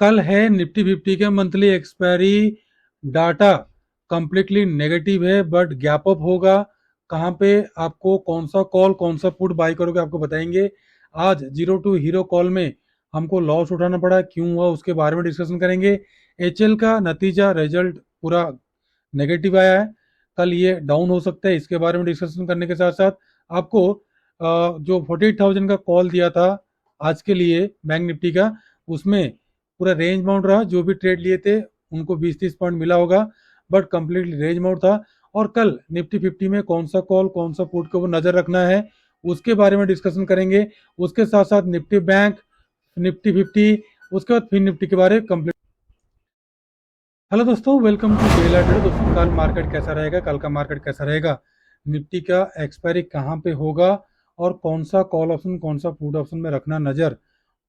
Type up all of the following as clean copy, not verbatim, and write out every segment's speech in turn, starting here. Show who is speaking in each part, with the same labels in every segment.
Speaker 1: कल है Nifty fifty के monthly expiry data. Completely negative है बट गैप अप होगा। कहाँ पे आपको कौन सा कॉल कौन सा पुट बाई करोगे आपको बताएंगे। आज जीरो टू हीरो कॉल में हमको लॉस उठाना पड़ा, क्यों हुआ उसके बारे में डिस्कशन करेंगे। एचएल का नतीजा रिजल्ट पूरा नेगेटिव आया है, कल ये डाउन हो सकता है, इसके बारे में डिस्कशन करने के साथ साथ आपको जो 48,000 का कॉल दिया था आज के लिए बैंक निफ्टी का, उसमें पूरा रेंज बाउंड रहा। जो भी ट्रेड लिए थे उनको 20-30 पॉइंट मिला होगा, बट कंप्लीटली रेंज बाउंड था। और कल निफ्टी फिफ्टी में कौन सा कॉल कौन सा पुट के ऊपर नजर रखना है उसके बारे में डिस्कशन करेंगे। उसके साथ साथ निफ्टी बैंक, निफ्टी फिफ्टी, उसके बाद फिर निफ्टी के बारे में कंप्लीट। हेलो दोस्तों, वेलकम टू डेला ट्रेड। दोस्तों कल मार्केट कैसा रहेगा, कल का मार्केट कैसा रहेगा, निफ्टी का एक्सपायरी कहाँ पे होगा और कौन सा कॉल ऑप्शन कौन सा पुट ऑप्शन में रखना नजर,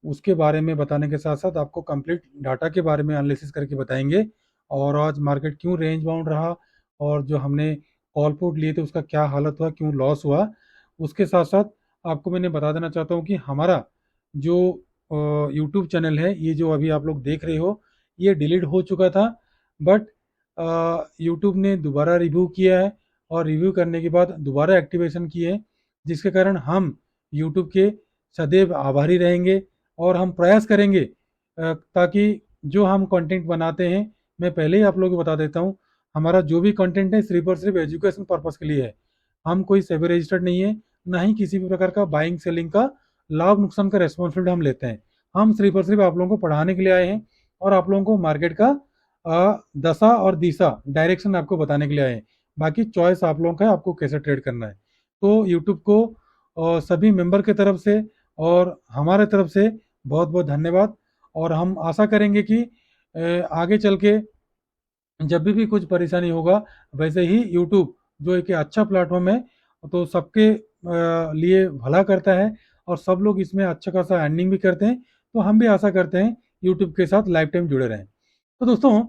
Speaker 1: उसके बारे में बताने के साथ साथ आपको कंप्लीट डाटा के बारे में एनालिसिस करके बताएंगे। और आज मार्केट क्यों रेंज बाउंड रहा और जो हमने कॉल पुट लिए थे उसका क्या हालत हुआ, क्यों लॉस हुआ, उसके साथ साथ आपको मैंने बता देना चाहता हूँ कि हमारा जो यूट्यूब चैनल है, ये जो अभी आप लोग देख रहे हो, ये डिलीट हो चुका था। बट यूट्यूब ने दोबारा रिव्यू किया है और रिव्यू करने के बाद दोबारा एक्टिवेशन किए हैं, जिसके कारण हम यूट्यूब के सदैव आभारी रहेंगे। और हम प्रयास करेंगे ताकि जो हम कंटेंट बनाते हैं, मैं पहले ही आप लोगों को बता देता हूँ, हमारा जो भी कंटेंट है सिर्फ और सिर्फ एजुकेशन पर्पस के लिए है। हम कोई सेबी रजिस्टर्ड नहीं है, ना ही किसी भी प्रकार का बाइंग सेलिंग का लाभ नुकसान का रेस्पॉन्सिबिलिटी हम लेते हैं। हम सिर्फ और सिर्फ आप लोगों को पढ़ाने के लिए आए हैं और आप लोगों को मार्केट का दशा और दिशा डायरेक्शन आपको बताने के लिए आए हैं। बाकी चॉइस आप लोगों का है, आपको कैसे ट्रेड करना है। तो यूट्यूब को सभी मेंबर के तरफ से और हमारे तरफ से बहुत बहुत धन्यवाद। और हम आशा करेंगे कि आगे चल के जब भी कुछ परेशानी होगा, वैसे ही यूट्यूब जो एक अच्छा प्लेटफॉर्म है, तो सबके लिए भला करता है और सब लोग इसमें अच्छा खासा अर्निंग भी करते हैं। तो हम भी आशा करते हैं यूट्यूब के साथ लाइफ टाइम जुड़े रहें। तो दोस्तों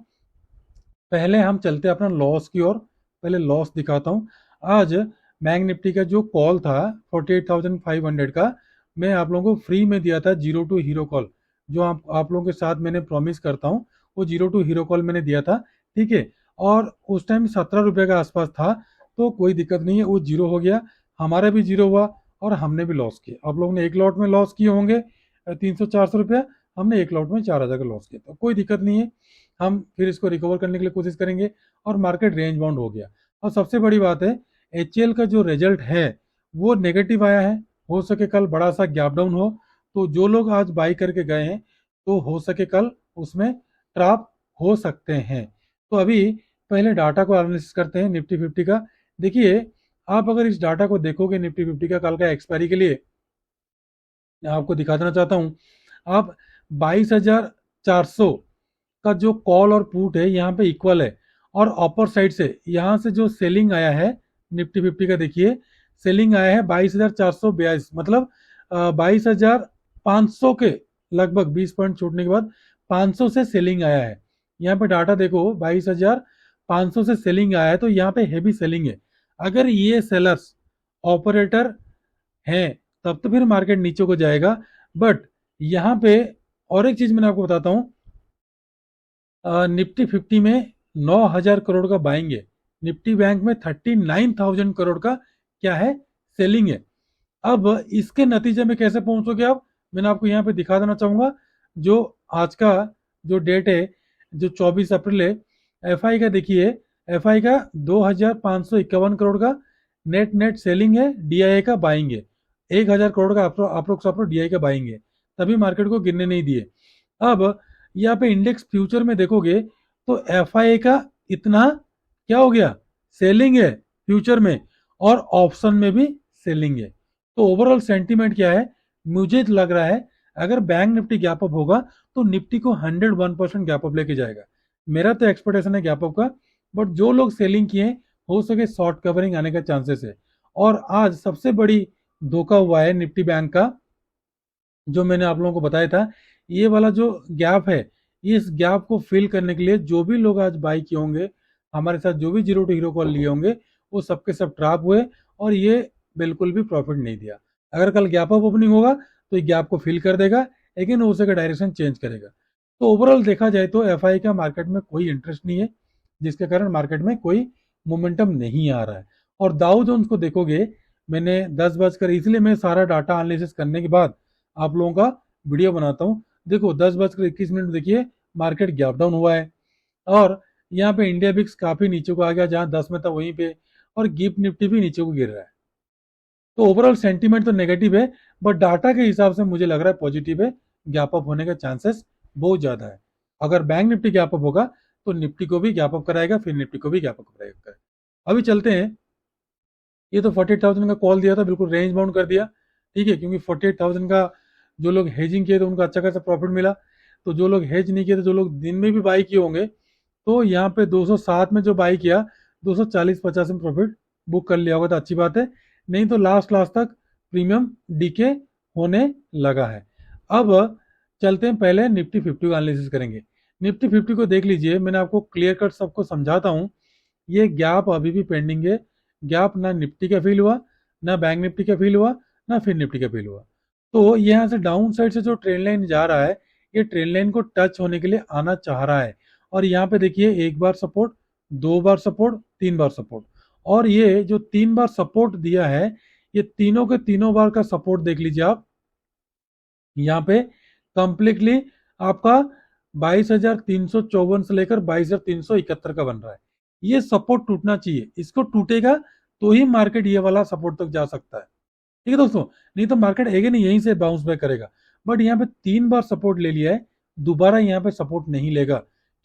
Speaker 1: पहले हम चलते हैं अपना लॉस की ओर। पहले लॉस दिखाता हूँ। आज बैंक निफ्टी का जो कॉल था 48,500 का, मैं आप लोगों को फ्री में दिया था जीरो टू हीरो कॉल। जो आप लोगों के साथ मैंने प्रॉमिस करता हूँ, वो जीरो टू हीरो कॉल मैंने दिया था, ठीक है। और उस टाइम 17 रुपये का आसपास था, तो कोई दिक्कत नहीं है, वो जीरो हो गया, हमारा भी जीरो हुआ और हमने भी लॉस किया। आप लोगों ने एक लॉट में लॉस किए होंगे 300-400 रुपया, हमने एक लॉट में 4,000 का लॉस किया, तो कोई दिक्कत नहीं है। हम फिर इसको रिकवर करने के लिए कोशिश करेंगे। और मार्केट रेंज बाउंड हो गया। और सबसे बड़ी बात है, एचएल का जो रिजल्ट है वो नेगेटिव आया है। हो सके कल बड़ा सा गैप डाउन हो, तो जो लोग आज बाई करके गए हैं, तो हो सके कल उसमें ट्रैप हो सकते हैं। तो अभी पहले डाटा को एनालिसिस करते हैं निफ्टी फिफ्टी का। देखिए, आप अगर इस डाटा को देखोगे निफ्टी फिफ्टी का कल का एक्सपायरी के लिए, मैं आपको दिखा देना चाहता हूँ। आप 22,400 का जो कॉल और पुट है यहाँ पे इक्वल है। और अपर साइड से यहाँ से जो सेलिंग आया है निफ्टी फिफ्टी का, देखिए सेलिंग आया है 22,442, मतलब 22,500 के लगभग 20 पॉइंट छूटने के बाद 500 से सेलिंग आया है। यहाँ पे डाटा देखो, 22,500 से सेलिंग आया है, तो यहाँ पे हैवी सेलिंग है। अगर ये सेलर्स ऑपरेटर हैं तब तो फिर मार्केट नीचे को जाएगा। बट यहाँ पे और एक चीज मैंने आपको बताता हूँ, निफ्टी फिफ्टी में 9,000 करोड़ का बाइंग है, निफ्टी बैंक में 39,000 करोड़ का क्या है, सेलिंग है। अब इसके नतीजे में कैसे पहुंचोगे आप, मैंने आपको यहाँ पे दिखा देना चाहूंगा। जो आज का जो डेट है, जो 24 अप्रैल है, एफआई का देखिए, एफआई का 2,551 करोड़ का नेट नेट सेलिंग है, डीआईए का बाइंग है 1,000 करोड़ का अप्रोक्स डीआई का बाइंग है, तभी मार्केट को गिरने नहीं दिए। अब यहाँ पे इंडेक्स फ्यूचर में देखोगे तो एफआई का इतना क्या हो गया, सेलिंग है फ्यूचर में, और ऑप्शन में भी सेलिंग है। तो ओवरऑल सेंटीमेंट क्या है, मुझे लग रहा है अगर बैंक निफ्टी गैप अप होगा तो निफ्टी को 101% गैप अप लेके जाएगा। मेरा तो एक्सपेक्टेशन है गैप अप का। बट जो लोग सेलिंग किए, हो सके शॉर्ट कवरिंग आने का चांसेस है। और आज सबसे बड़ी धोखा हुआ है निफ्टी बैंक का, जो मैंने आप लोगों को बताया था, ये वाला जो गैप है, इस गैप को फिल करने के लिए जो भी लोग आज बाई किए होंगे, हमारे साथ जो भी जीरो टू हीरो कॉल लिए होंगे, वो सबके सब ट्रैप हुए और ये बिल्कुल भी प्रॉफिट नहीं दिया। अगर कल गैप अप ओपनिंग होगा तो ये गैप को फिल कर देगा, लेकिन हो सके डायरेक्शन चेंज करेगा। तो ओवरऑल देखा जाए तो एफआई का मार्केट में कोई इंटरेस्ट नहीं है, जिसके कारण मार्केट में कोई मोमेंटम नहीं आ रहा है। और दाउ जोन्स को देखोगे, मैंने 10 बजकर, इसलिए मैं सारा डाटा एनालिसिस करने के बाद आप लोगों का वीडियो बनाता हूँ। देखो 10 बजकर 21 मिनट देखिए, मार्केट गैप डाउन हुआ है, और यहाँ पे इंडिया बिक्स काफी नीचे को आ गया, जहां 10 में था वहीं पे, और गिफ्ट निफ्टी भी नीचे को गिर रहा है। तो ओवरऑल सेंटीमेंट तो नेगेटिव है, बट डाटा के हिसाब से मुझे लग रहा है पॉजिटिव है, गैप अप होने का चांसेस बहुत ज्यादा है। अगर बैंक निफ्टी गैप अप होगा तो निफ्टी को भी गैप अप कराएगा, फिर निफ्टी को भी गैप अप कराएगा। अभी चलते हैं, ये तो 48,000 का कॉल दिया था, बिल्कुल रेंज बाउंड कर दिया, ठीक है, क्योंकि 48,000 का जो लोग हेजिंग किए थे उनको अच्छा खासा प्रॉफिट मिला। तो जो लोग हेज नहीं किए थे, जो लोग दिन में भी बाई किए होंगे, तो यहाँ पे 207 में जो बाई किया, 240-50 में प्रॉफिट बुक कर लिया होगा, तो अच्छी बात है। नहीं तो लास्ट लास्ट तक प्रीमियम डीके होने लगा है। अब चलते हैं, पहले निफ्टी 50 का एनालिसिस करेंगे। निफ्टी 50 को देख लीजिए, मैंने आपको क्लियर कट सबको समझाता हूँ। ये गैप अभी भी पेंडिंग है, गैप ना निफ्टी का फील हुआ, ना बैंक निफ्टी का फील हुआ, ना फिर निफ्टी का फील हुआ। तो यहाँ से डाउन साइड से जो ट्रेंड लाइन जा रहा है, ये ट्रेंड लाइन को टच होने के लिए आना चाह रहा है। और यहाँ पे देखिए, एक बार सपोर्ट, दो बार सपोर्ट, तीन बार सपोर्ट, और ये जो तीन बार सपोर्ट दिया है, ये तीनों के तीनों बार का सपोर्ट देख लीजिए आप, यहाँ पे कंप्लीटली आपका 22,354 से लेकर 22,371 का बन रहा है। ये सपोर्ट टूटना चाहिए, इसको टूटेगा तो ही मार्केट ये वाला सपोर्ट तक जा सकता है, ठीक है दोस्तों। नहीं तो मार्केट है नहीं, यहीं से बाउंस बैक करेगा। बट यहाँ पे तीन बार सपोर्ट ले लिया है, दोबारा यहाँ पे सपोर्ट नहीं लेगा,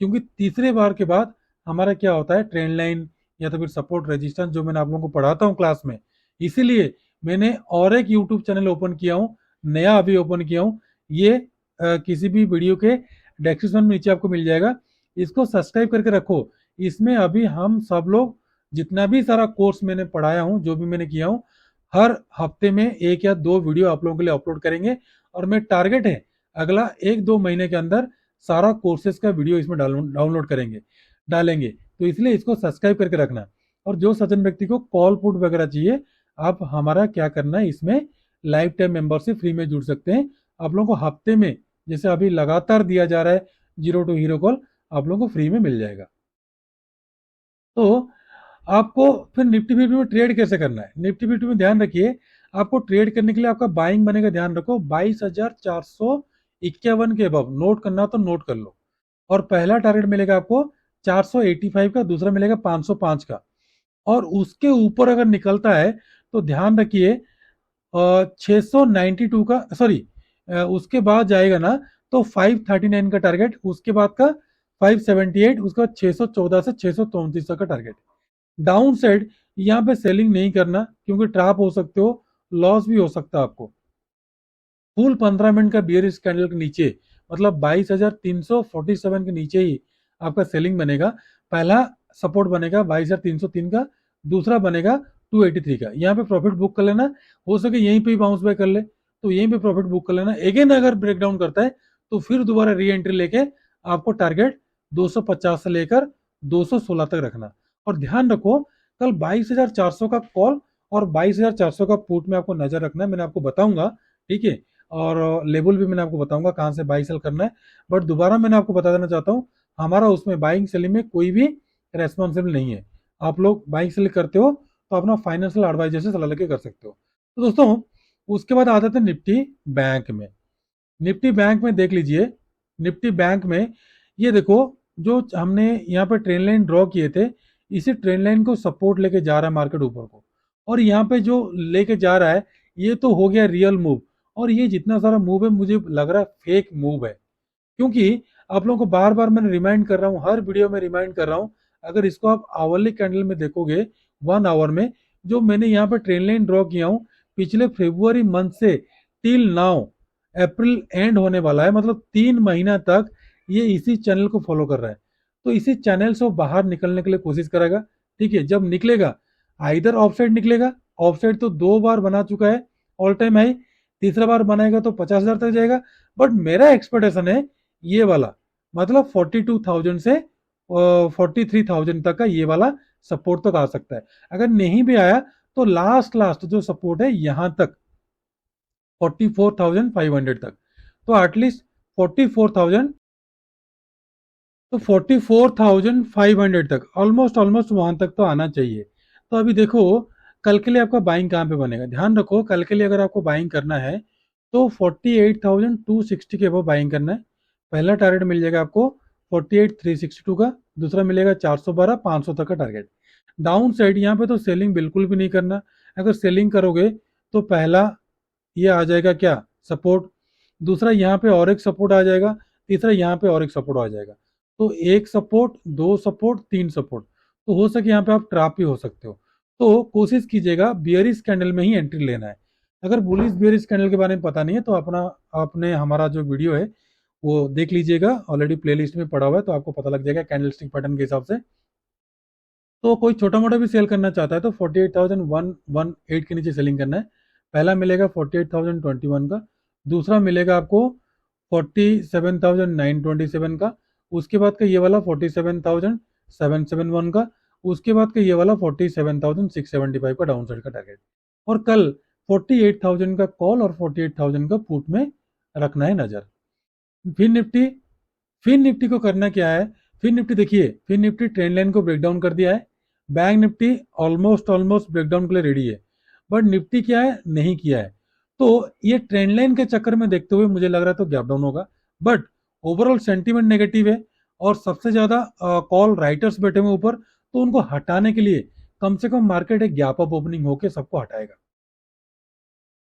Speaker 1: क्योंकि तीसरे बार के बाद हमारा क्या होता है, ट्रेंड लाइन या तो फिर सपोर्ट रेजिस्टेंस, जो मैंने आप लोगों को पढ़ाता हूँ क्लास में। इसीलिए मैंने और एक यूट्यूब चैनल ओपन किया हूँ, नया अभी ओपन किया हूँ। ये किसी भी वीडियो के डिस्क्रिप्शन में नीचे आपको मिल जाएगा, इसको सब्सक्राइब करके रखो। इसमें अभी हम सब लोग जितना भी सारा कोर्स मैंने पढ़ाया हूँ, जो भी मैंने किया हूँ, हर हफ्ते में एक या दो वीडियो आप लोगों के लिए अपलोड करेंगे। और मैं टारगेट है, अगला एक दो महीने के अंदर सारा कोर्सेज का वीडियो इसमें डाउनलोड करेंगे, डालेंगे। तो इसलिए इसको सब्सक्राइब करके रखना। और जो सज्जन व्यक्ति को कॉल पुट वगैरह चाहिए, आप हमारा क्या करना है, इसमें लाइफ टाइम मेंबरशिप फ्री में जुड़ सकते हैं। आप लोगों को हफ्ते में, जैसे अभी लगातार दिया जा रहा है, 0 to हीरो कॉल आप लोगों को फ्री में मिल जाएगा। तो आपको फिर निफ्टी फिफ्टी में ट्रेड कैसे करना है, निफ्टी फिफ्टी में ध्यान रखिए, आपको ट्रेड करने के लिए आपका बाइंग बनेगा, ध्यान रखो 22,451 के अबव नोट करना तो नोट कर लो। और पहला टारगेट मिलेगा आपको 485 का, दूसरा मिलेगा 505 का। और उसके ऊपर अगर निकलता है तो ध्यान रखिए 692 का, सॉरी, उसके बाद जाएगा ना तो 539 का टारगेट, उसके बाद का 578, उसके बाद 614 से 634 का टारगेट। डाउन साइड यहाँ पे सेलिंग नहीं करना, क्योंकि ट्रैप हो सकते हो, लॉस भी हो सकता है आपको। फुल 15 मिनट का बियरिश कैंडल के नीचे, मतलब 22,347 के नीचे ही आपका सेलिंग बनेगा। पहला सपोर्ट बनेगा 22,303 का, दूसरा बनेगा 283 का। यहाँ पे प्रॉफिट बुक कर लेना, हो सके यहीं पे ही बाउंस बैक कर ले तो यहीं पे प्रॉफिट बुक कर लेना। अगेन अगर ब्रेकडाउन करता है तो फिर दोबारा री एंट्री लेके आपको टारगेट 250 से लेकर 216 तक रखना। और ध्यान रखो, कल 22,400 का कॉल और 22,400 का पुट में आपको नजर रखना है, मैंने आपको बताऊंगा, ठीक है। और लेवल भी मैंने आपको बताऊंगा कहां से बाई सेल करना है। बट दोबारा मैंने आपको बता देना चाहता हूँ, हमारा उसमें बाइंग सेलिंग में कोई भी रेस्पॉन्सिबल नहीं है। आप लोग बाइंग सेलिंग करते हो तो अपना फाइनेंशियल एडवाइजर से सलाह लेके कर सकते हो। तो दोस्तों, उसके बाद आते थे निफ्टी बैंक में। निफ्टी बैंक में देख लीजिए, निफ्टी बैंक में ये देखो, जो हमने यहाँ पे ट्रेन लाइन ड्रॉ किए थे, इसी ट्रेन लाइन को सपोर्ट लेके जा रहा है मार्केट ऊपर को। और यहाँ पे जो लेके जा रहा है, ये तो हो गया रियल मूव। और ये जितना सारा मूव है, मुझे लग रहा है फेक मूव है, क्योंकि आप लोगों को बार बार मैंने रिमाइंड कर रहा हूँ, हर वीडियो में रिमाइंड कर रहा हूँ। अगर इसको आप आवरली कैंडल में देखोगे, 1 आवर में, जो मैंने यहाँ पे ट्रेन लाइन ड्रॉ किया हूँ, पिछले फेब्रुआरी मंथ से टिल नाउ, अप्रैल एंड होने वाला है, मतलब 3 महीना तक ये इसी चैनल को फॉलो कर रहा है। तो इसी चैनल से वो बाहर निकलने के लिए कोशिश करेगा, ठीक है। जब निकलेगा, आइदर ऑफ साइड निकलेगा, ऑफ साइड तो 2 बार बना चुका है, ऑल टाइम हाई, तीसरा बार बनाएगा तो 50,000 तक जाएगा। बट मेरा एक्सपेक्टेशन है ये वाला, मतलब 42,000 से 43,000 तक का ये वाला सपोर्ट तक आ सकता है। अगर नहीं भी आया तो लास्ट लास्ट जो सपोर्ट है यहां तक, 44,500 तक। तो एटलीस्ट 44,000 तो 44,500 तक ऑलमोस्ट ऑलमोस्ट वहां तक तो आना चाहिए। तो अभी देखो कल के लिए आपका बाइंग कहाँ पे बनेगा, ध्यान रखो कल के लिए अगर आपको बाइंग करना है तो 48,260 के अबव बाइंग करना है। पहला टारगेट मिल जाएगा आपको 48,362 का, दूसरा मिलेगा 412 500 तक का टारगेट। डाउन साइड यहाँ पे तो सेलिंग बिल्कुल भी नहीं करना। अगर सेलिंग करोगे तो पहला ये आ जाएगा क्या, सपोर्ट, दूसरा यहाँ पे और एक सपोर्ट आ जाएगा, तीसरा यहाँ पे और एक सपोर्ट आ जाएगा। तो एक सपोर्ट, दो सपोर्ट, तीन सपोर्ट, तो हो सके यहाँ पे आप ट्रैप भी हो सकते हो। तो कोशिश कीजिएगा बियरिश कैंडल में ही एंट्री लेना है। अगर बुलिश बियरिश कैंडल के बारे में पता नहीं है तो अपना आपने हमारा जो वीडियो है वो देख लीजिएगा, ऑलरेडी प्लेलिस्ट में पड़ा हुआ है, तो आपको पता लग जाएगा कैंडल स्टिक पैटर्न के हिसाब से। तो कोई छोटा मोटा भी सेल करना चाहता है तो 48,118 के नीचे सेलिंग करना है। पहला मिलेगा 48,021 का, दूसरा मिलेगा आपको 47,927 का, उसके बाद का ये वाला 47,771 का, उसके बाद का ये वाला 47,675 का डाउन साइड का टारगेट। और कल 48,000 का कॉल और 48,000 का पुट में रखना है नजर। फिर निफ्टी, फिर निफ्टी को करना क्या है, फिर निफ्टी देखिए, फिर निफ्टी ट्रेंड लाइन को ब्रेक डाउन कर दिया है। Bank Nifty almost almost breakdown के लिए रेडी है, बट निफ्टी क्या है, नहीं किया है। तो ये ट्रेंड लाइन के चक्कर में देखते हुए मुझे लग रहा है तो गैप डाउन होगा, बट ओवरऑल सेंटीमेंट नेगेटिव है और सबसे ज्यादा कॉल राइटर्स बैठे हुए ऊपर, तो उनको हटाने के लिए कम से कम मार्केट एक गैप अप ओपनिंग होकर सबको हटाएगा।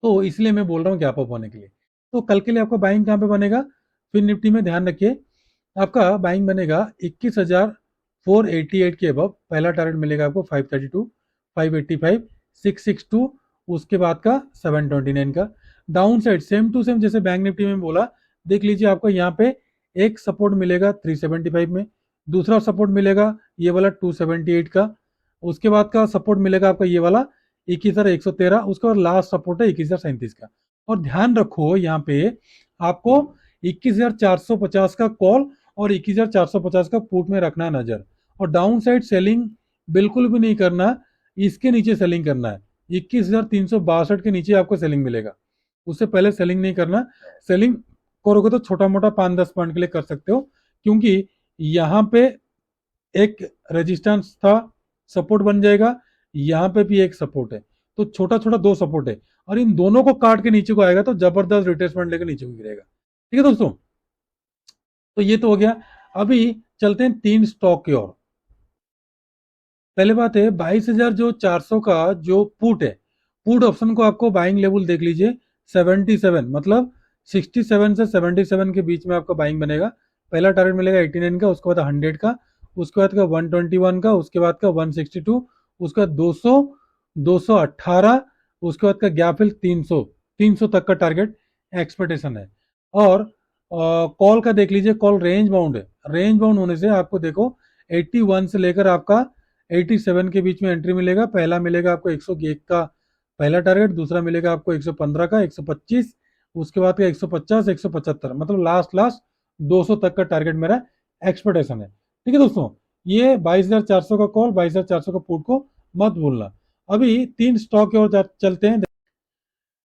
Speaker 1: तो इसलिए मैं बोल रहा हूँ गैप अप होने के लिए। तो कल के लिए आपका बाइंग कहाँ पे बनेगा, फिर निफ्टी में ध्यान रखिए आपका बाइंग बनेगा 21,488 के अबव। पहला टारगेट मिलेगा आपको 532, 585, 662, उसके बाद का 729 का। Down side same to same जैसे बैंक निफ्टी में बोला, देख लीजिए आपको यहाँ पे एक सपोर्ट मिलेगा 375 में, दूसरा सपोर्ट मिलेगा ये वाला 278 का, उसके बाद का सपोर्ट मिलेगा आपका ये वाला 21,113, उसके बाद लास्ट सपोर्ट है 21,037 का। और ध्यान रखो यहाँ पे आपको 21,450 का कॉल और 21,450 का पुट में रखना है नजर। और डाउन साइड सेलिंग बिल्कुल भी नहीं करना, इसके नीचे सेलिंग करना है। 21,362 के नीचे आपको सेलिंग मिलेगा, उससे पहले सेलिंग नहीं करना। सेलिंग करोगे तो छोटा मोटा 5-10 पॉइंट के लिए कर सकते हो, क्योंकि यहाँ पे एक रेजिस्टेंस था, सपोर्ट बन जाएगा, यहाँ पे भी एक सपोर्ट है, तो छोटा छोटा दो सपोर्ट है, और इन दोनों को काट के नीचे को आएगा तो जबरदस्त रिट्रेसमेंट लेकर नीचे को गिरेगा। ठीक है दोस्तों, तो ये तो हो गया। अभी चलते हैं तीन स्टॉक की ओर। पहले बात है 22,000 जो 400 का जो पुट है, पुट ऑप्शन को आपको बाइंग लेवल देख लीजिए 77, मतलब 67 से 77 के बीच में आपका बाइंग बनेगा। पहला टारगेट मिलेगा 89 का, उसके बाद 100 का, उसके बाद का 121 का, उसके बाद का 162, उसके बाद 200, 218, उसके बाद का गैप फिल 300, 300 तक का टारगेट एक्सपेक्टेशन है। और कॉल का देख लीजिए, कॉल रेंज बाउंड है, रेंज बाउंड होने से आपको देखो 81 से लेकर आपका 87 के बीच में एंट्री मिलेगा। पहला मिलेगा आपको 101 का पहला टारगेट, दूसरा मिलेगा आपको 115 का, 125, उसके बाद का 150, 175, मतलब लास्ट लास्ट 200 तक का टारगेट मेरा एक्सपेक्टेशन है। ठीक है दोस्तों, ये 22,400 का कॉल, 22,400 का पुट को मत भूलना। अभी तीन स्टॉक की ओर चलते हैं।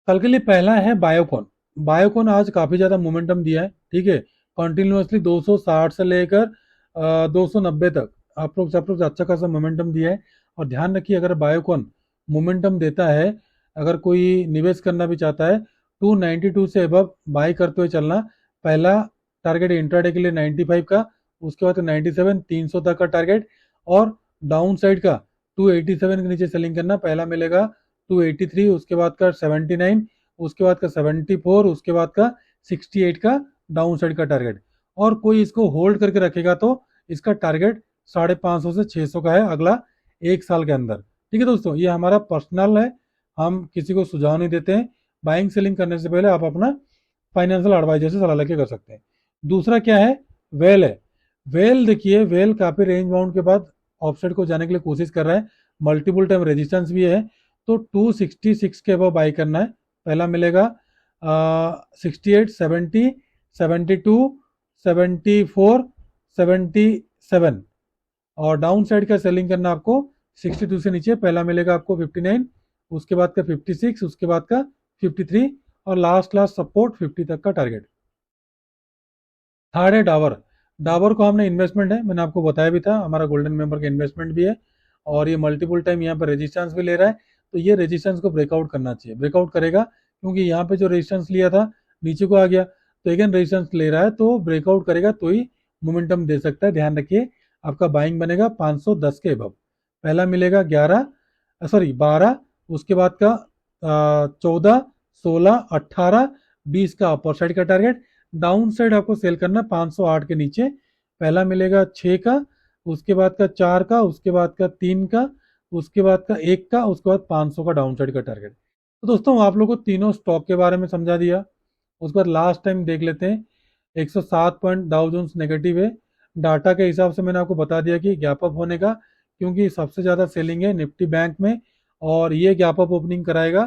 Speaker 1: कल के लिए पहला है बायोकॉन। बायोकॉन आज काफी ज्यादा मोमेंटम दिया है, ठीक है, कंटिन्यूअसली 260 से लेकर 290 तक आप लोग अच्छा खासा मोमेंटम दिया है। और ध्यान रखिए अगर बायोकॉन मोमेंटम देता है, अगर कोई निवेश करना भी चाहता है, 292 से अबव बाई करते हुए चलना। पहला टारगेट इंट्राडे के लिए 95 का, उसके बाद 97, 300 तक का टारगेट। और डाउन साइड का 287 के नीचे सेलिंग करना। पहला मिलेगा 283, उसके बाद का 79, उसके बाद का 74, उसके बाद का 68 का डाउन साइड का टारगेट। और कोई इसको होल्ड करके रखेगा तो इसका टारगेट 550 से 600 का है अगला एक साल के अंदर। ठीक है दोस्तों, ये हमारा पर्सनल है, हम किसी को सुझाव नहीं देते हैं। बाइंग सेलिंग करने से पहले आप अपना फाइनेंशियल एडवाइजर से सलाह लेके कर सकते हैं। दूसरा क्या है, वेल है। वेल देखिए, वेल काफी रेंज बाउंड के बाद ऑफसेट को जाने के लिए कोशिश कर रहा है, मल्टीपल टाइम रेजिस्टेंस भी है, तो 266 के अबव बाई करना है। पहला मिलेगा 68, 70, 72, 74, 77। और डाउन साइड का सेलिंग करना आपको 62 से नीचे। पहला मिलेगा आपको 59, उसके बाद का 56, उसके बाद का 53, और लास्ट लास्ट सपोर्ट 50 तक का टारगेट। थर्ड है डाबर। डाबर को हमने इन्वेस्टमेंट है, मैंने आपको बताया भी था, हमारा गोल्डन मेंबर का इन्वेस्टमेंट भी है और ये मल्टीपल टाइम यहाँ पर रेजिस्टेंस भी ले रहा है। तो ये रेजिस्टेंस को ब्रेकआउट करना चाहिए, ब्रेकआउट करेगा क्योंकि यहाँ पे जो रेजिस्टेंस लिया था नीचे को आ गया, तो अगेन रेजिस्टेंस ले रहा है तो ब्रेकआउट करेगा तो ही मोमेंटम दे सकता है। ध्यान रखिए आपका बाइंग बनेगा 510 के अबव, पहला मिलेगा 11 सॉरी 12, उसके बाद का 14, 16, 18, 20 का अपर साइड का टारगेट, डाउन साइड आपको सेल करना 508 के नीचे, पहला मिलेगा 6 का, उसके बाद का 4 का, उसके बाद का 3 का, उसके बाद का 1 का, उसके बाद 500 का डाउन साइड का टारगेट। तो दोस्तों आप लोगों को तीनों स्टॉक के बारे में समझा दिया। उसके बाद लास्ट टाइम देख लेते हैं, 107 पॉइंट डाउ जोन्स नेगेटिव है, डाटा के हिसाब से मैंने आपको बता दिया कि गैप अप होने का, क्योंकि सबसे ज़्यादा सेलिंग है निफ्टी बैंक में और ये गैप अप ओपनिंग कराएगा।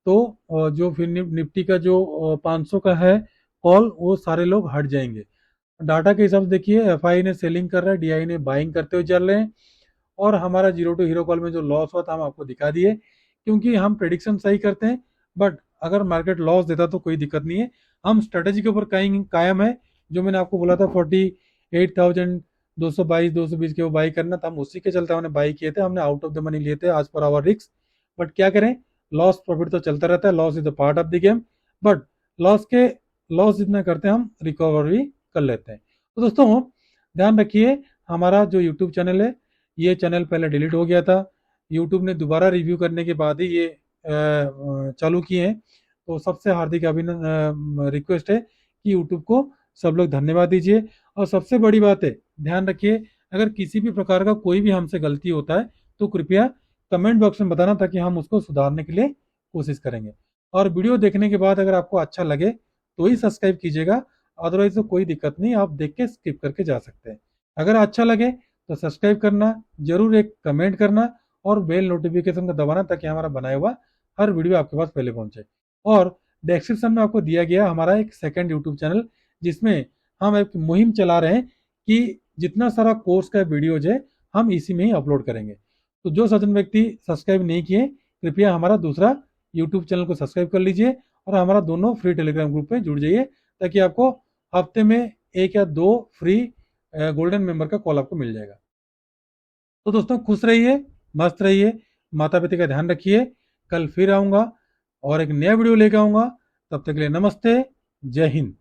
Speaker 1: तो जो फिर निफ्टी का जो 500 का है कॉल, वो सारे लोग हट जाएंगे। डाटा के हिसाब से देखिए एफआई ने सेलिंग कर रहा है, डीआई ने बाइंग करते हुए चल रहे हैं और हमारा जीरो टू हीरो कॉल में जो लॉस हुआ था हम आपको दिखा दिए, क्योंकि हम प्रेडिक्शन सही करते हैं। बट अगर मार्केट लॉस देता तो कोई दिक्कत नहीं है, हम स्ट्रेटेजी के ऊपर कायम है। जो मैंने आपको बोला था 48,222 220 के वो बाई करना था, हम उसी के चलते हमने बाई किए थे, हमने आउट ऑफ द मनी लिए थे आज पर आवर रिस्क। बट क्या करें, लॉस प्रॉफिट तो चलता रहता है, loss is the part of the game. But loss के लॉस जितना करते हैं हम रिकवर भी कर लेते हैं। तो दोस्तों ध्यान रखिए, हमारा जो यूट्यूब चैनल है, ये चैनल पहले डिलीट हो गया था, यूट्यूब ने दोबारा रिव्यू करने के बाद ही ये चालू किए हैं। तो सबसे हार्दिक अभिनंदन रिक्वेस्ट है कि यूट्यूब को सब लोग धन्यवाद दीजिए। और सबसे बड़ी बात है, ध्यान रखिए, अगर किसी भी प्रकार का कोई भी हमसे गलती होता है तो कृपया कमेंट बॉक्स में बताना, ताकि हम उसको सुधारने के लिए कोशिश करेंगे। और वीडियो देखने के बाद अगर आपको अच्छा लगे तो ही सब्सक्राइब कीजिएगा, अदरवाइज तो कोई दिक्कत नहीं, आप देख के स्किप करके जा सकते हैं। अगर अच्छा लगे तो सब्सक्राइब करना, जरूर एक कमेंट करना और बेल नोटिफिकेशन का दबाना, ताकि हमारा बनाया हुआ हर वीडियो आपके पास पहले पहुंचे। और डिस्क्रिप्शन में आपको दिया गया हमारा एक सेकंड यूट्यूब चैनल, जिसमें हम एक मुहिम चला रहे हैं कि जितना सारा कोर्स का वीडियोज है हम इसी में ही अपलोड करेंगे। तो जो सज्जन व्यक्ति सब्सक्राइब नहीं किए, कृपया हमारा दूसरा यूट्यूब चैनल को सब्सक्राइब कर लीजिए और हमारा दोनों फ्री टेलीग्राम ग्रुप में जुड़ जाइए, ताकि आपको हफ्ते में 1 या 2 फ्री गोल्डन मेंबर का कॉल आपको मिल जाएगा। तो दोस्तों खुश रहिए, मस्त रहिए, माता पिता का ध्यान रखिए। कल फिर आऊँगा और एक नया वीडियो लेकर आऊँगा, तब तक के लिए नमस्ते, जय हिंद।